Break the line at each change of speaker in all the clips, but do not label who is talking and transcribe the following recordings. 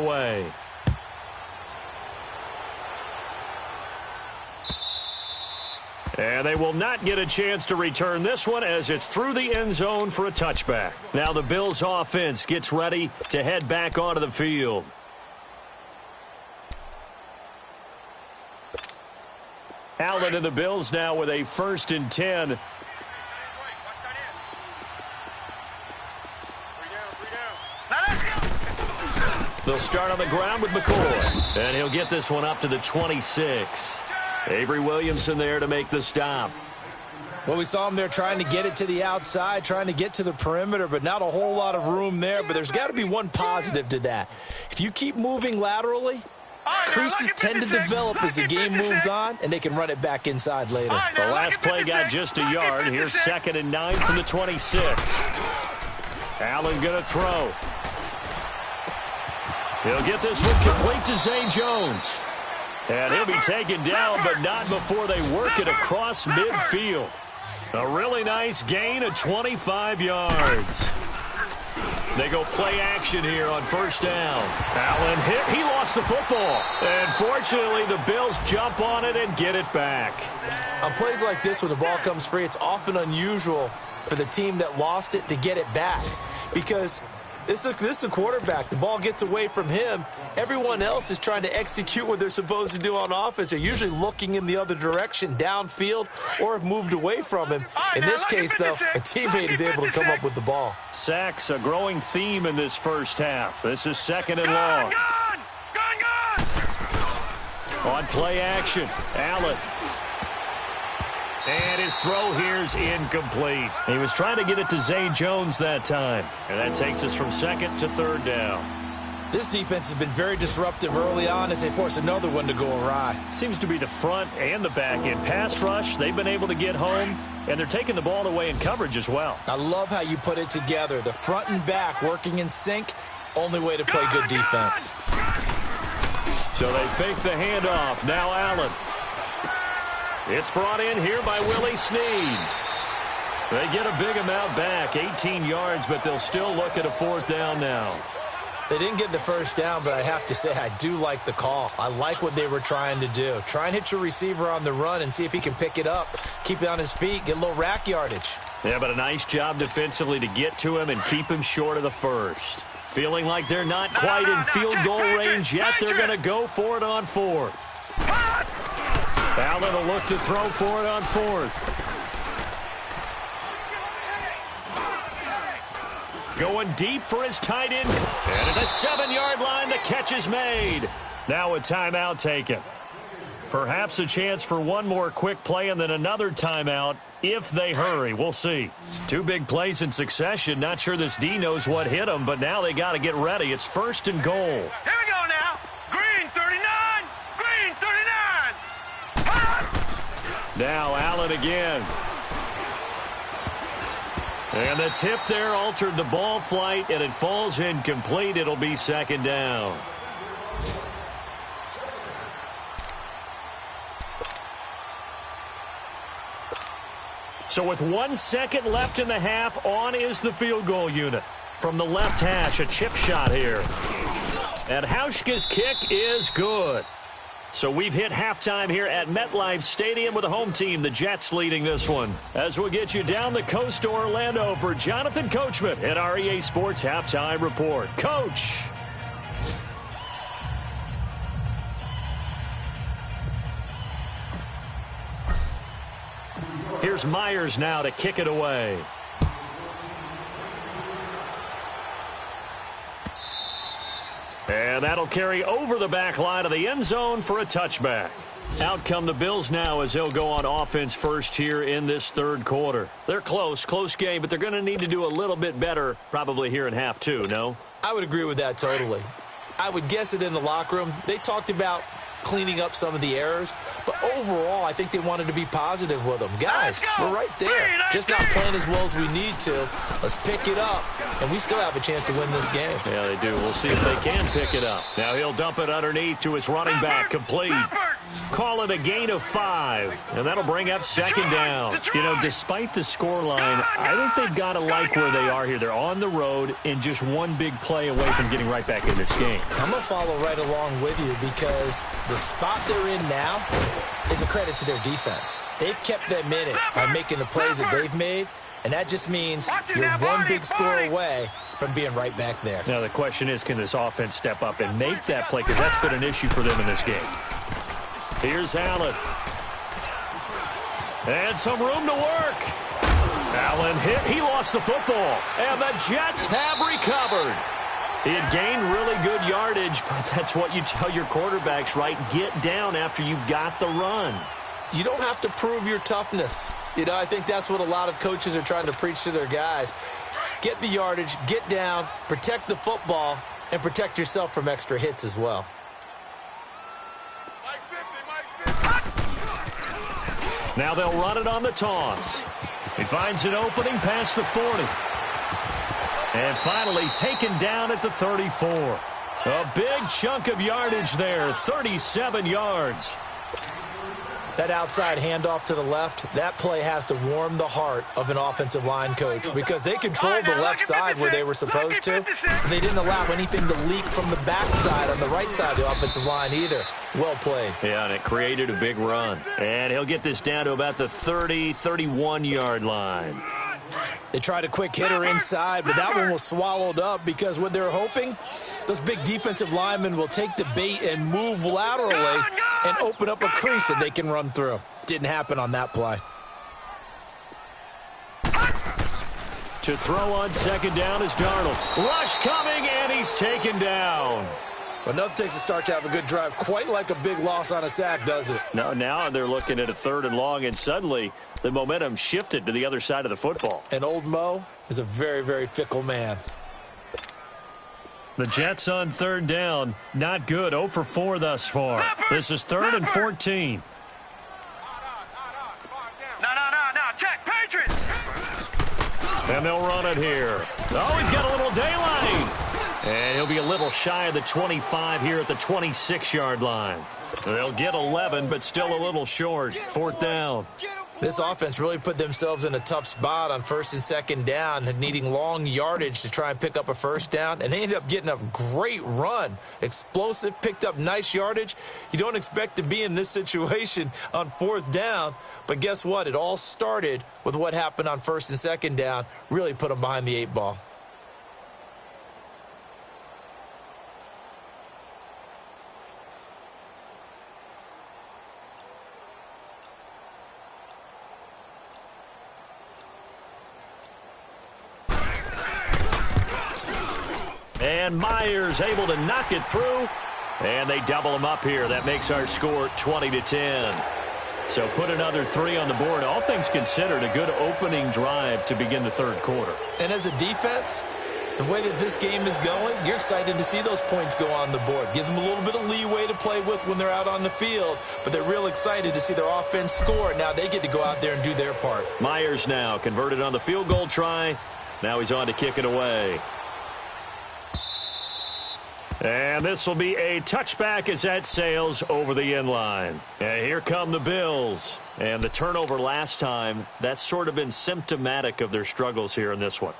away. And they will not get a chance to return this one as it's through the end zone for a touchback. Now the Bills offense gets ready to head back onto the field. Allen and the Bills now with a 1st and 10. They'll start on the ground with McCoy. And he'll get this one up to the 26. Avery Williamson there to make the stop.
Well, we saw him there trying to get it to the outside, trying to get to the perimeter, but not a whole lot of room there. But there's got to be one positive to that. If you keep moving laterally, creases tend to develop as the game moves on, and they can run it back inside later.
The last play got just a yard. Here's 2nd and 9 from the 26. Allen going to throw. He'll get this one complete to Zay Jones. And he'll be taken down, but not before they work it across midfield. A really nice gain of 25 yards. They go play action here on 1st down. Allen hit. He lost the football. And fortunately, the Bills jump on it and get it back.
On plays like this, when the ball comes free, it's often unusual for the team that lost it to get it back. Because this is the quarterback. The ball gets away from him. Everyone else is trying to execute what they're supposed to do on offense. They're usually looking in the other direction, downfield, or have moved away from him. In this case, though, a teammate is able to come up with the ball.
Sacks, a growing theme in this first half. This is 2nd and long. On play action, Allen. And his throw here's incomplete. He was trying to get it to Zay Jones that time. And that takes us from 2nd to 3rd down.
This defense has been very disruptive early on as they force another one to go awry.
Seems to be the front and the back end. Pass rush, they've been able to get home, and they're taking the ball away in coverage as well.
I love how you put it together. The front and back working in sync, only way to play good defense.
So they fake the handoff. Now Allen. It's brought in here by Willie Snead. They get a big amount back, 18 yards, but they'll still look at a 4th down now.
They didn't get the 1st down, but I have to say I do like the call. I like what they were trying to do. Try and hit your receiver on the run and see if he can pick it up, keep it on his feet, get a little rack yardage.
Yeah, but a nice job defensively to get to him and keep him short of the 1st. Feeling like they're not quite in field goal range yet. They're going to go for it on 4th. Allen will look to throw for it on 4th. Going deep for his tight end. And at the 7-yard line, the catch is made. Now a timeout taken. Perhaps a chance for one more quick play and then another timeout if they hurry. We'll see. 2 big plays in succession. Not sure this D knows what hit them, but now they got to get ready. It's 1st and goal.
Here we go now. Green 39. Green 39.
Now Allen again. And the tip there altered the ball flight, and it falls incomplete. It'll be 2nd down. So with 1 second left in the half, on is the field goal unit. From the left hash, a chip shot here. And Hauschka's kick is good. So we've hit halftime here at MetLife Stadium with the home team, the Jets, leading this one. As we'll get you down the coast to Orlando for Jonathan Coachman at our EA Sports Halftime Report. Coach. Here's Myers now to kick it away. And that'll carry over the back line of the end zone for a touchback. Out come the Bills now as they'll go on offense first here in this 3rd quarter. They're close game, but they're going to need to do a little bit better probably here in half 2, no?
I would agree with that totally. I would guess it in the locker room. They talked about cleaning up some of the errors, but overall, I think they wanted to be positive with them. Guys, we're right there. Just not playing as well as we need to. Let's pick it up, and we still have a chance to win this game.
Yeah, they do. We'll see if they can pick it up. Now he'll dump it underneath to his running back, complete. Call it a gain of 5, and that'll bring up second down. You know, despite the scoreline, I think they've got to like where they are here. They're on the road and just one big play away from getting right back in this game.
I'm going to follow right along with you because the spot they're in now is a credit to their defense. They've kept them in it by making the plays that they've made, and that just means you're one big score away from being right back there.
Now, the question is, can this offense step up and make that play? Because that's been an issue for them in this game. Here's Allen. And some room to work. Allen hit. He lost the football. And the Jets have recovered. He had gained really good yardage, but that's what you tell your quarterbacks, right? Get down after you got the run.
You don't have to prove your toughness. You know, I think that's what a lot of coaches are trying to preach to their guys. Get the yardage, get down, protect the football, and protect yourself from extra hits as well.
Now they'll run it on the toss. He finds an opening past the 40. And finally taken down at the 34. A big chunk of yardage there, 37 yards.
That outside handoff to the left, that play has to warm the heart of an offensive line coach because they controlled the left side where they were supposed to. They didn't allow anything to leak from the backside on the right side of the offensive line either. Well played.
Yeah, and it created a big run. And he'll get this down to about the 30, 31-yard line.
They tried a quick hitter inside, but that one was swallowed up because what they're hoping, those big defensive linemen will take the bait and move laterally and open up a crease that they can run through. Didn't happen on that play.
To throw on second down is Darnold. Rush coming, and he's taken down.
But nothing takes a start to have a good drive, quite like a big loss on a sack, does it?
No, now they're looking at a 3rd and long, and suddenly the momentum shifted to the other side of the football.
And old Mo is a very, very fickle man.
The Jets on 3rd down. Not good. 0 for 4 thus far. This is 3rd and 14.
No. Check. Patriots.
And they'll run it here. Oh, he's got a little daylight. And he'll be a little shy of the 25 here at the 26-yard line. They'll get 11, but still a little short. 4th down.
This offense really put themselves in a tough spot on 1st and 2nd down, needing long yardage to try and pick up a 1st down, and they ended up getting a great run. Explosive, picked up nice yardage. You don't expect to be in this situation on 4th down, but guess what? It all started with what happened on 1st and 2nd down, really put them behind the 8 ball.
And Myers able to knock it through. And they double him up here. That makes our score 20-10. So put another 3 on the board. All things considered, a good opening drive to begin the 3rd quarter.
And as a defense, the way that this game is going, you're excited to see those points go on the board. Gives them a little bit of leeway to play with when they're out on the field, but they're real excited to see their offense score. Now they get to go out there and do their part.
Myers now converted on the field goal try. Now he's on to kick it away. And this will be a touchback as that sails over the end line. And here come the Bills. And the turnover last time, that's sort of been symptomatic of their struggles here in this one.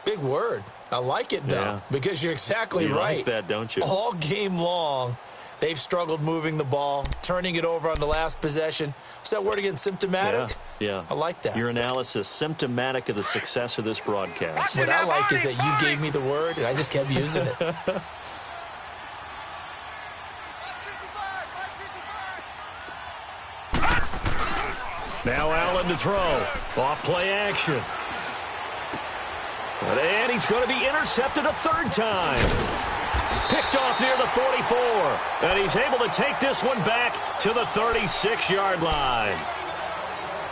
Big word. I like it, though, because you're exactly right.
You like that, don't you?
All game long, they've struggled moving the ball, turning it over on the last possession. Is that word again, symptomatic?
Yeah.
I like that.
Your analysis, symptomatic of the success of this broadcast.
What I like is that you gave me the word, and I just kept using it.
Now Allen to throw. Off play action. And he's going to be intercepted a 3rd time. Picked off near the 44. And he's able to take this one back to the 36-yard line.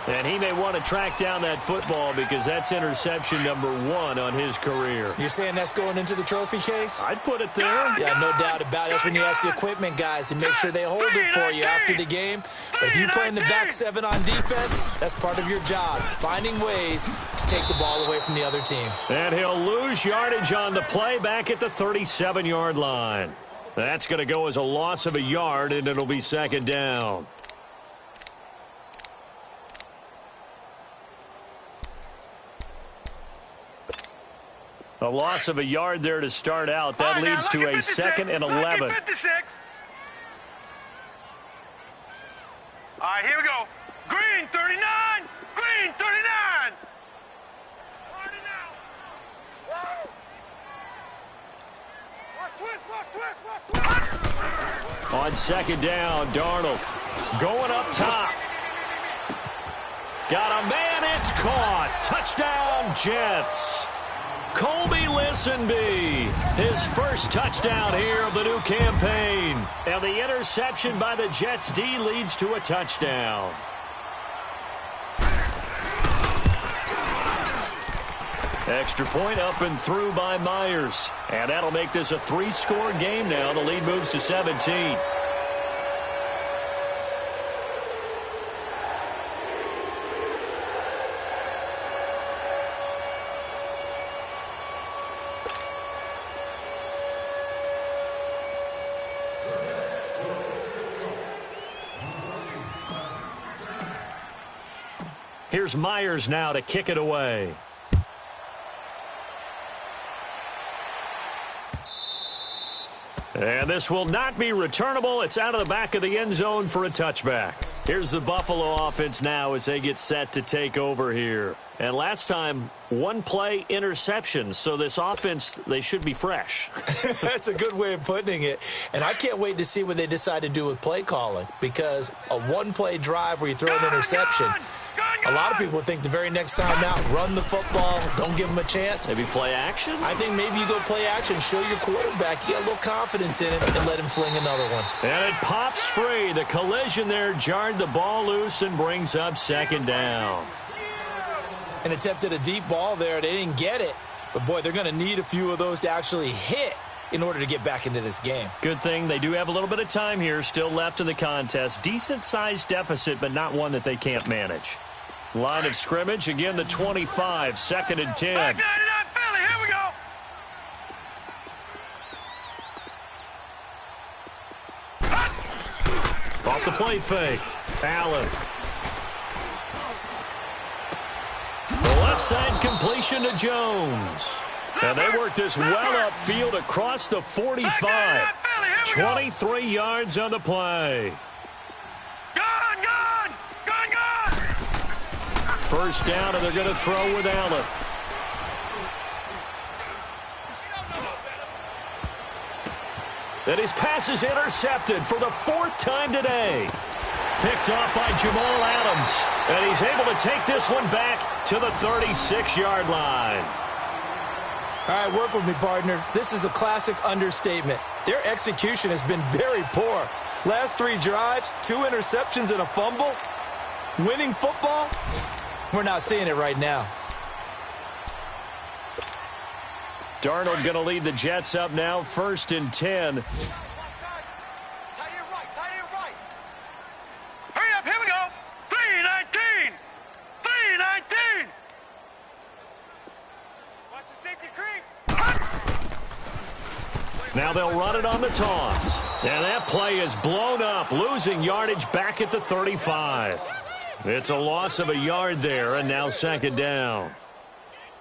And he may want to track down that football because that's interception number 1 on his career.
You're saying that's going into the trophy case?
I'd put it there.
Yeah, no doubt about it. That's when you ask the equipment guys to make sure they hold it for you after the game. But if you play in the back 7 on defense, that's part of your job, finding ways to take the ball away from the other team.
And he'll lose yardage on the play back at the 37-yard line. That's going to go as a loss of a yard, and it'll be second down. A loss of a yard there to start out. That leads to a 2nd and 11.
All right, here we go. Green 39. Green 39.
On second down, Darnold going up top. Got a man, it's caught. Touchdown, Jets. Colby Listenbee, his first touchdown here of the new campaign. And the interception by the Jets D leads to a touchdown. Extra point up and through by Myers. And that'll make this a 3-score game now. The lead moves to 17. Here's Myers now to kick it away. And this will not be returnable. It's out of the back of the end zone for a touchback. Here's the Buffalo offense now as they get set to take over here. And last time, 1-play interception. So this offense, they should be fresh.
That's a good way of putting it. And I can't wait to see what they decide to do with play calling. Because a 1-play drive where you throw an interception, a lot of people think the very next time out, run the football, don't give them a chance.
Maybe play action?
I think maybe you go play action, show your quarterback, you get a little confidence in him, and let him fling another one.
And it pops free. The collision there jarred the ball loose and brings up second down.
And attempted a deep ball there. They didn't get it. But, boy, they're going to need a few of those to actually hit in order to get back into this game.
Good thing they do have a little bit of time here still left in the contest. Decent-sized deficit, but not one that they can't manage. Line of scrimmage, again, the 25, 2nd and 10.
Back 99 Philly, here we go.
Off the play fake. Allen. The left side completion to Jones. And they work this well upfield across the 45. 23 yards on the play. First down, and they're going to throw with Allen. And his pass is intercepted for the 4th time today. Picked off by Jamal Adams. And he's able to take this one back to the 36-yard line.
All right, work with me, partner. This is a classic understatement. Their execution has been very poor. Last 3 drives, 2 interceptions and a fumble. Winning football? We're not seeing it right now.
Darnold going to lead the Jets up now, 1st and 10.
Hurry up, here we go. 3-19. 3-19. Watch the safety creep.
Now they'll run it on the toss. And that play is blown up, losing yardage back at the 35. It's a loss of a yard there, and now second down.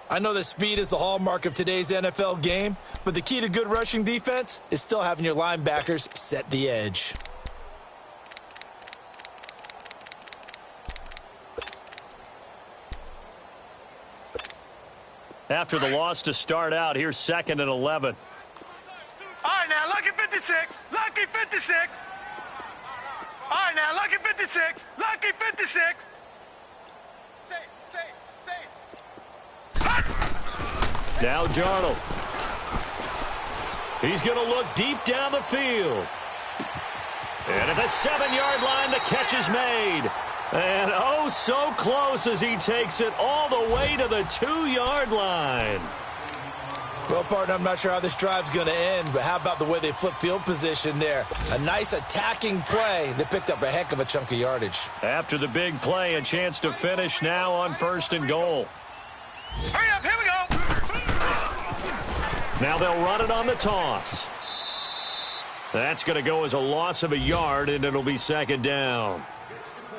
I know that speed is the hallmark of today's NFL game, but the key to good rushing defense is still having your linebackers set the edge.
After the loss to start out, here's 2nd and 11.
All right, now, lucky 56. Lucky 56. All right, now, lucky 56. Lucky 56.
Now Darnold. He's going to look deep down the field. And at the 7-yard line, the catch is made. And oh, so close as he takes it all the way to the 2-yard line.
Well, partner, I'm not sure how this drive's going to end, but how about the way they flip field position there? A nice attacking play that picked up a heck of a chunk of yardage.
After the big play, a chance to finish now on 1st and goal.
Hurry up, here we go.
Now they'll run it on the toss. That's going to go as a loss of a yard, and it'll be second down.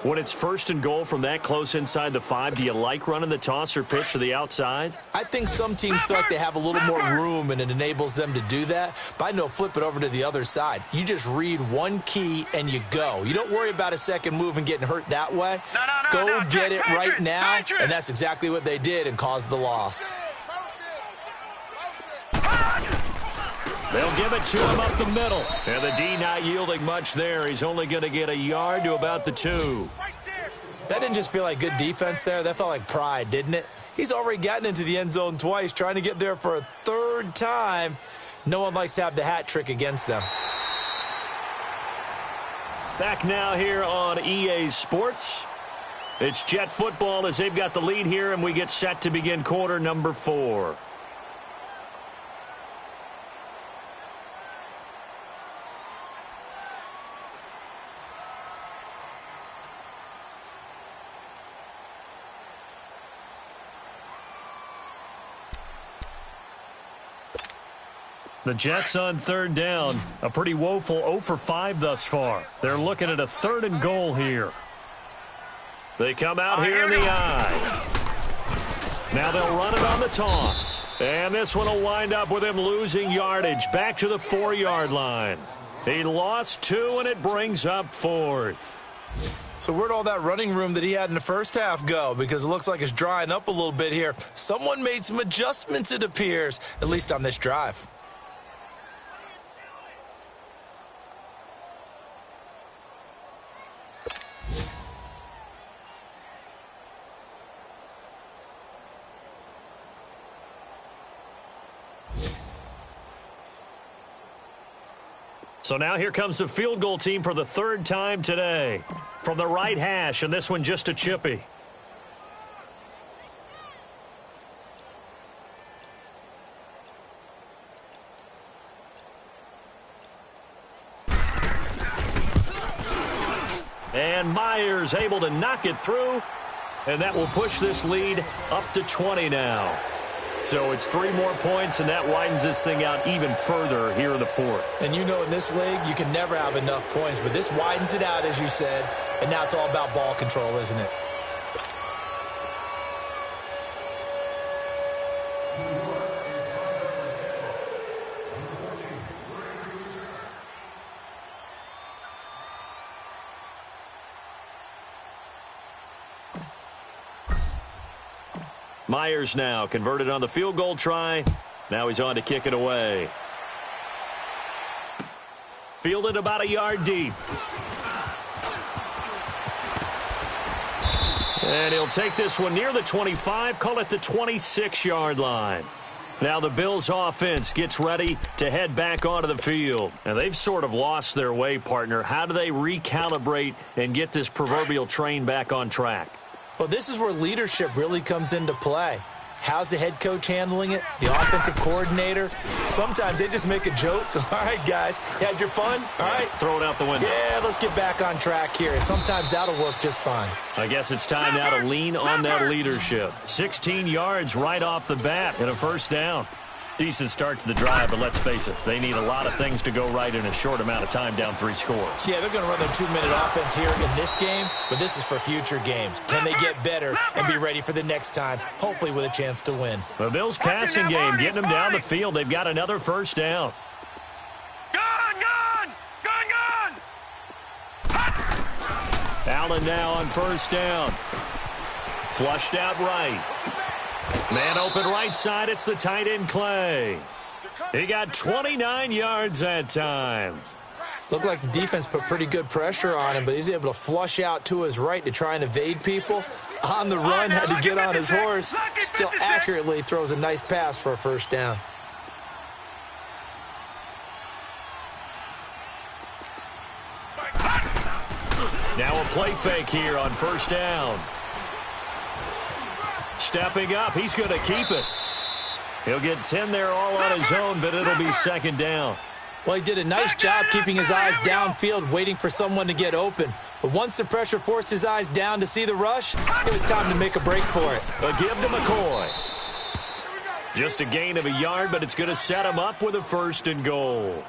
When it's first and goal from that close inside the 5, do you like running the toss or pitch to the outside?
I think some teams feel like they have a little more room and it enables them to do that. But I know flip it over to the other side. You just read one key and you go. You don't worry about a second move and getting hurt that way. Go get it right now, and that's exactly what they did and caused the loss.
They'll give it to him up the middle. And the D not yielding much there. He's only going to get a yard to about the 2.
That didn't just feel like good defense there. That felt like pride, didn't it? He's already gotten into the end zone twice, trying to get there for a third time. No one likes to have the hat trick against them.
Back now here on EA Sports. It's Jet football as they've got the lead here, and we get set to begin quarter number 4. The Jets on third down. A pretty woeful 0 for 5 thus far. They're looking at a 3rd and goal here. They come out here in the eye. Now they'll run it on the toss. And this one will wind up with him losing yardage back to the 4-yard line. He lost 2, and it brings up 4th.
So where'd all that running room that he had in the first half go? Because it looks like it's drying up a little bit here. Someone made some adjustments, it appears, at least on this drive.
So now here comes the field goal team for the 3rd time today. From the right hash, and this one just a chippy. And Myers able to knock it through, and that will push this lead up to 20 now. So it's 3 more points, and that widens this thing out even further here in the 4th.
And you know in this league, you can never have enough points, but this widens it out, as you said, and now it's all about ball control, isn't it?
Myers now converted on the field goal try. Now he's on to kick it away. Fielded about a yard deep. And he'll take this one near the 25, call it the 26-yard line. Now the Bills offense gets ready to head back onto the field. And they've sort of lost their way, partner. How do they recalibrate and get this proverbial train back on track?
Well, this is where leadership really comes into play. How's the head coach handling it? The offensive coordinator? Sometimes they just make a joke. All right, guys, you had your fun? All right.
Throw it out the window.
Yeah, let's get back on track here. And sometimes that'll work just fine.
I guess it's time now to lean on that leadership. 16 yards right off the bat and a 1st down. Decent start to the drive, but let's face it, they need a lot of things to go right in a short amount of time, down 3 scores.
Yeah, they're going to run their 2-minute offense here in this game, but this is for future games. Can they get better and be ready for the next time, hopefully with a chance to win?
The Bills' passing game, getting them down the field. They've got another 1st down.
Gone!
Allen now on 1st down. Flushed out right. Man open right side, it's the tight end Clay. He got 29 yards that time.
Looked like the defense put pretty good pressure on him, but he's able to flush out to his right to try and evade people. On the run, had to get on his horse. Still accurately throws a nice pass for a 1st down.
Now a play fake here on 1st down. Stepping up, he's going to keep it. He'll get 10 there all on his own, but it'll be 2nd down.
Well, he did a nice job keeping his eyes downfield, waiting for someone to get open. But once the pressure forced his eyes down to see the rush, it was time to make a break for it.
A give to McCoy. Just a gain of a yard, but it's going to set him up with a 1st and goal.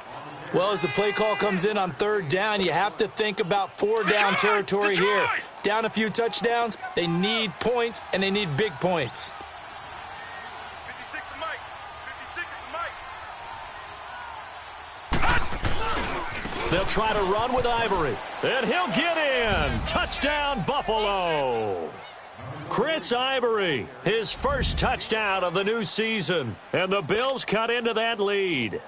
Well, as the play call comes in on third down, you have to think about four-down territory here. Down a few touchdowns, they need points, and they need big points.
56 to Mike. 56 to Mike.
They'll try to run with Ivory. And he'll get in. Touchdown, Buffalo. Chris Ivory, his first touchdown of the new season. And the Bills cut into that lead.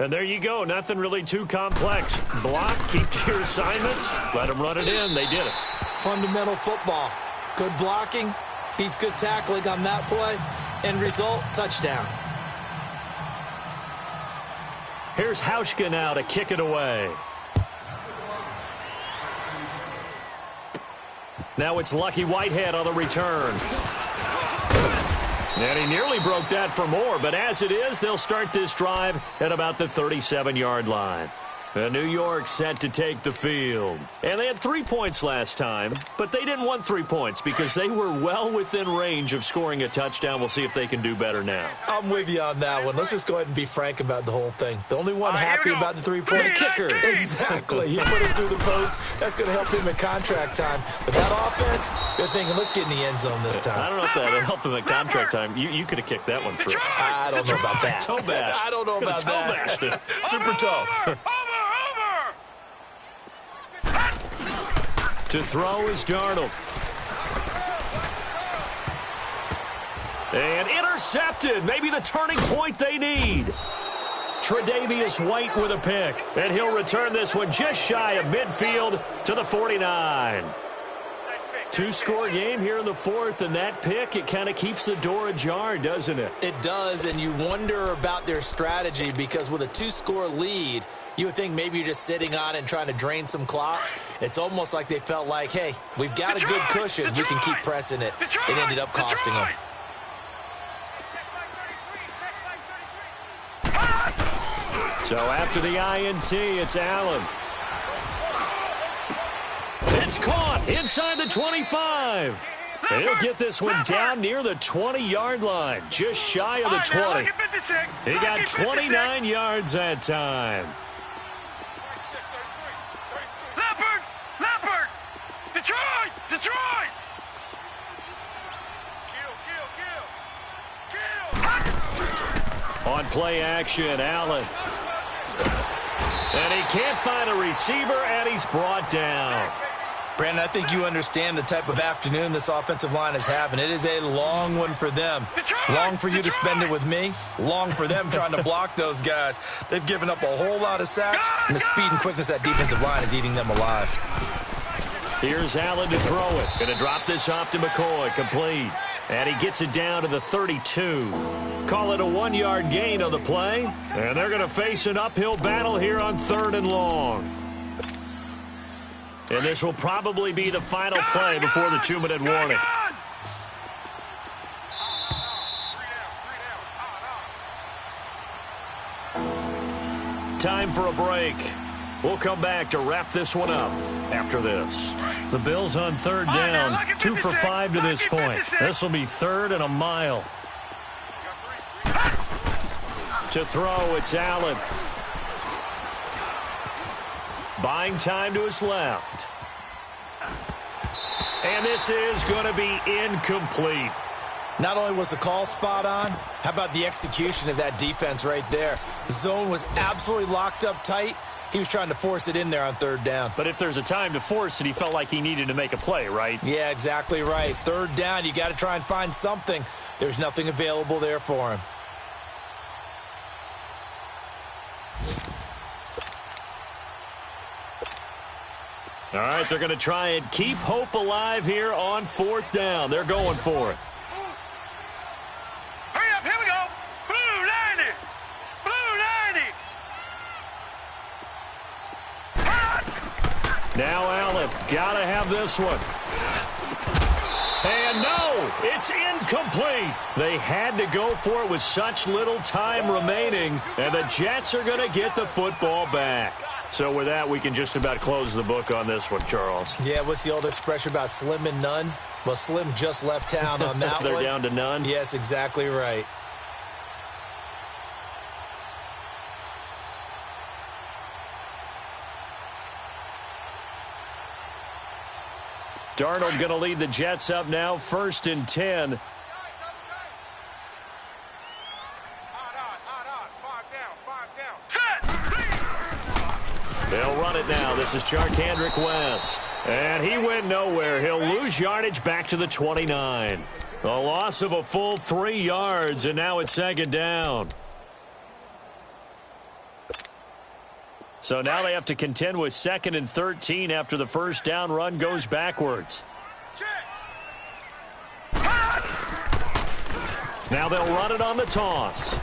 And there you go. Nothing really too complex. Block, keep to your assignments, let them run it in. They did it.
Fundamental football. Good blocking, beats good tackling on that play. End result, touchdown.
Here's Hauschka now to kick it away. Now it's Lucky Whitehead on the return. And he nearly broke that for more, but as it is, they'll start this drive at about the 37-yard line. New York set to take the field. And they had 3 points last time, but they didn't want 3 points because they were well within range of scoring a touchdown. We'll see if they can do better now.
I'm with you on that one. Let's just go ahead and be frank about the whole thing. The only one happy about the 3-point
kicker.
Exactly. He put it through the post. That's going to help him in contract time. But that offense, they're thinking, let's get in the end zone this time.
I don't know if that would help him at contract time. You could have kicked that one through.
I don't know about that.
Toe bash.
I don't know about that.
Toe bashed it.
Super toe.
Over.
To throw is Darnold. And intercepted. Maybe the turning point they need. Tre'Davious White with a pick. And he'll return this one just shy of midfield to the 49. Two-score game here in the fourth, and that pick, it kind of keeps the door ajar, doesn't it?
It does, and you wonder about their strategy because with a 2-score lead, you would think maybe you're just sitting on it and trying to drain some clock. It's almost like they felt like, hey, we've got a good cushion. We can keep pressing it. It ended up costing them.
So after the INT, it's Allen. It's caught inside the 25. And he'll get this one down near the 20-yard line, just shy of the 20. He got 29 yards that time.
Leopard! Detroit! Kill!
On play action, Allen. And he can't find a receiver, and he's brought down.
Brandon, I think you understand the type of afternoon this offensive line is having. It is a long one for them. Long for you to spend it with me. Long for them trying to block those guys. They've given up a whole lot of sacks, and the speed and quickness of that defensive line is eating them alive.
Here's Allen to throw it. Going to drop this off to McCoy. Complete. And he gets it down to the 32. Call it a 1-yard gain on the play. And they're going to face an uphill battle here on 3rd and long. And this will probably be the final play before the 2-minute warning. Time for a break. We'll come back to wrap this one up after this. The Bills on 3rd down, 2 for 5 to this point. This will be 3rd and a mile. To throw, it's Allen. Buying time to his left. And this is going to be incomplete.
Not only was the call spot on, how about the execution of that defense right there? The zone was absolutely locked up tight. He was trying to force it in there on 3rd down.
But if there's a time to force it, he felt like he needed to make a play, right?
Yeah, exactly right. 3rd down, you got to try and find something. There's nothing available there for him.
All right, they're going to try and keep hope alive here on 4th down. They're going for it.
Hurry up, here we go. Blue 90.
Now Allen, got to have this one. And no, it's incomplete. They had to go for it with such little time remaining, and the Jets are going to get the football back. So with that, we can just about close the book on this one, Charles.
Yeah, what's the old expression about slim and none? Well, Slim just left town on that
They're
one.
down to none?
Yes, exactly right.
Darnold going to lead the Jets up now, 1st and 10. They'll run it now. This is Charkandrick West. And he went nowhere. He'll lose yardage back to the 29. A loss of a full 3 yards, and now it's 2nd down. So now they have to contend with 2nd and 13 after the 1st down run goes backwards. Now they'll run it on the toss.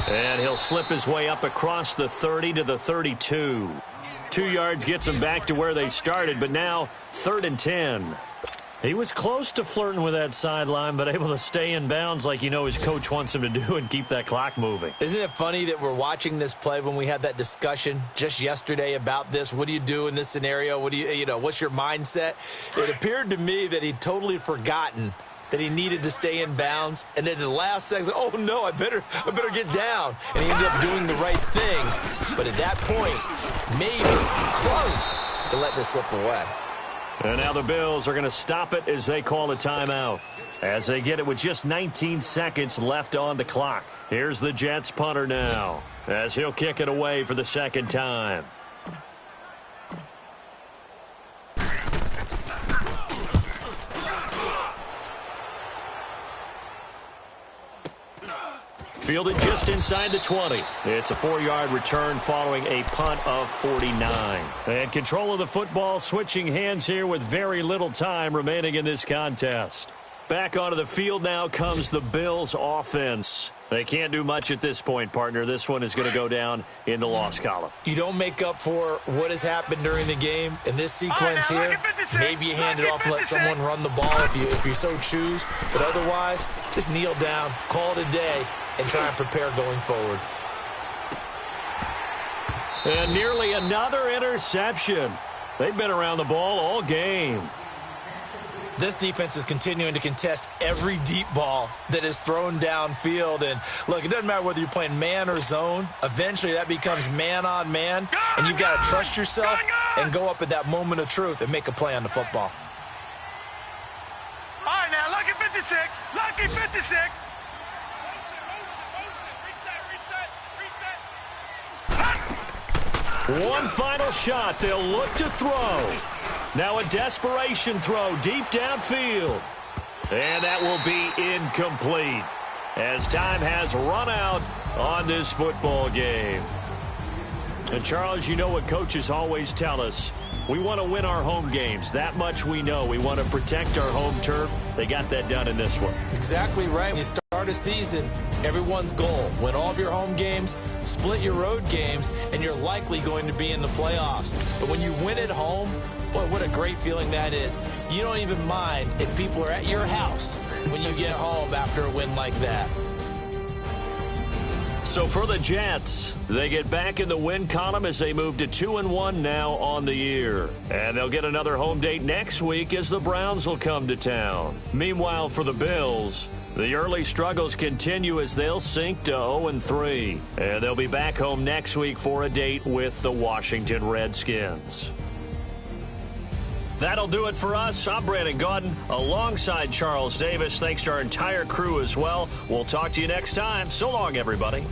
And he'll slip his way up across the 30 to the 32. 2 yards gets him back to where they started, but now 3rd and 10. He was close to flirting with that sideline, but able to stay in bounds like you know his coach wants him to do and keep that clock moving.
Isn't it funny that we're watching this play when we had that discussion just yesterday about this? What do you do in this scenario? What do you know, what's your mindset? It appeared to me that he'd totally forgotten that he needed to stay in bounds, and then at the last second, oh no, I better get down. And he ended up doing the right thing. But at that point, maybe close to let this slip away.
And now the Bills are going to stop it as they call a timeout. As they get it with just 19 seconds left on the clock. Here's the Jets punter now, as he'll kick it away for the 2nd time. Fielded just inside the 20. It's a 4-yard return following a punt of 49. And control of the football switching hands here with very little time remaining in this contest. Back onto the field now comes the Bills offense. They can't do much at this point, partner. This one is going to go down in the loss column.
You don't make up for what has happened during the game in this sequence here. Maybe you hand it off and let someone run the ball if you so choose. But otherwise, just kneel down, call it a day, and try and prepare going forward.
And nearly another interception. They've been around the ball all game.
This defense is continuing to contest every deep ball that is thrown downfield. And, look, it doesn't matter whether you're playing man or zone. Eventually, that becomes man-on-man, and you've got to trust yourself and go up at that moment of truth and make a play on the football.
All right, now, lucky 56. Lucky 56.
One final shot. They'll look to throw. Now a desperation throw deep downfield. And that will be incomplete as time has run out on this football game. And, Charles, you know what coaches always tell us. We want to win our home games. That much we know. We want to protect our home turf. They got that done in this one.
Exactly right. When you start a season, everyone's goal: win all of your home games, split your road games, and you're likely going to be in the playoffs. But when you win at home, boy, what a great feeling that is. You don't even mind if people are at your house when you get home after a win like that.
So for the Jets, they get back in the win column as they move to 2-1 now on the year. And they'll get another home date next week as the Browns will come to town. Meanwhile, for the Bills, the early struggles continue as they'll sink to 0-3. And they'll be back home next week for a date with the Washington Redskins. That'll do it for us. I'm Brandon Gaudin alongside Charles Davis. Thanks to our entire crew as well. We'll talk to you next time. So long, everybody.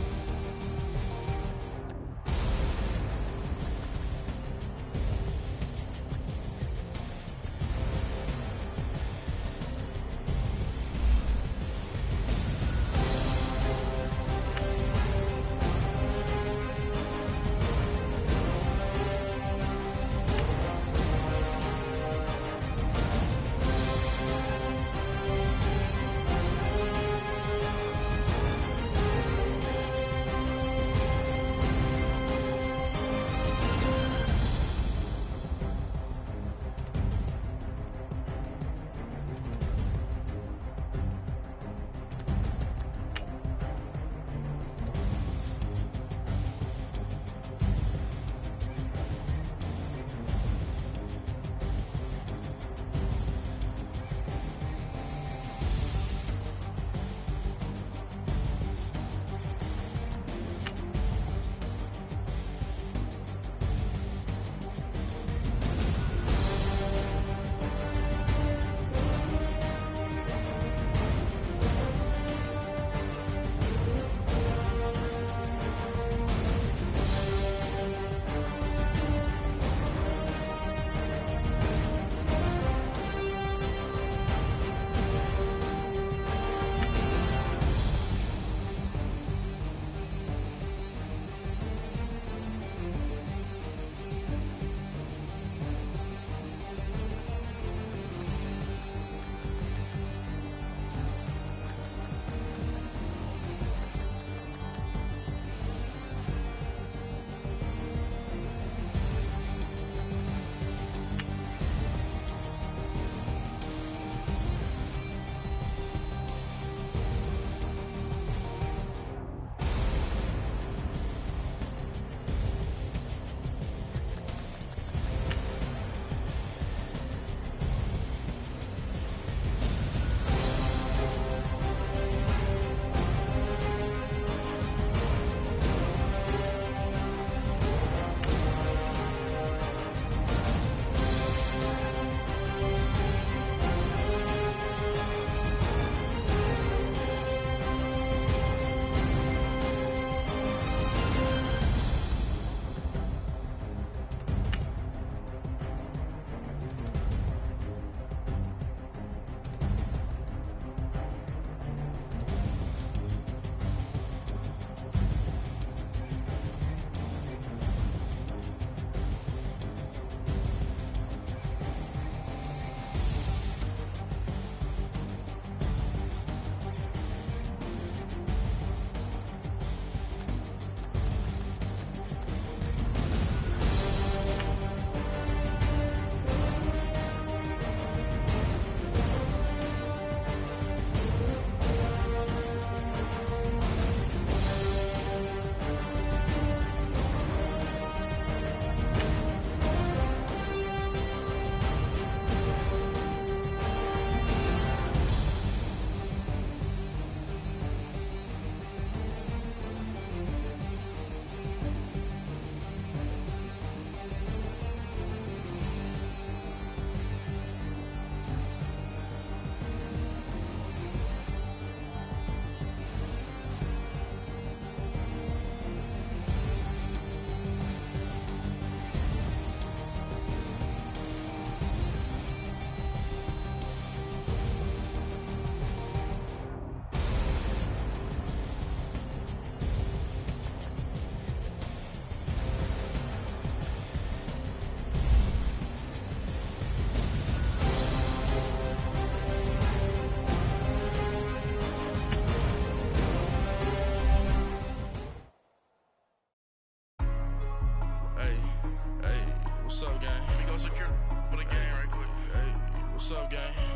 What's up, gang?
Let me go secure for the game right quick.
Hey, what's up, gang?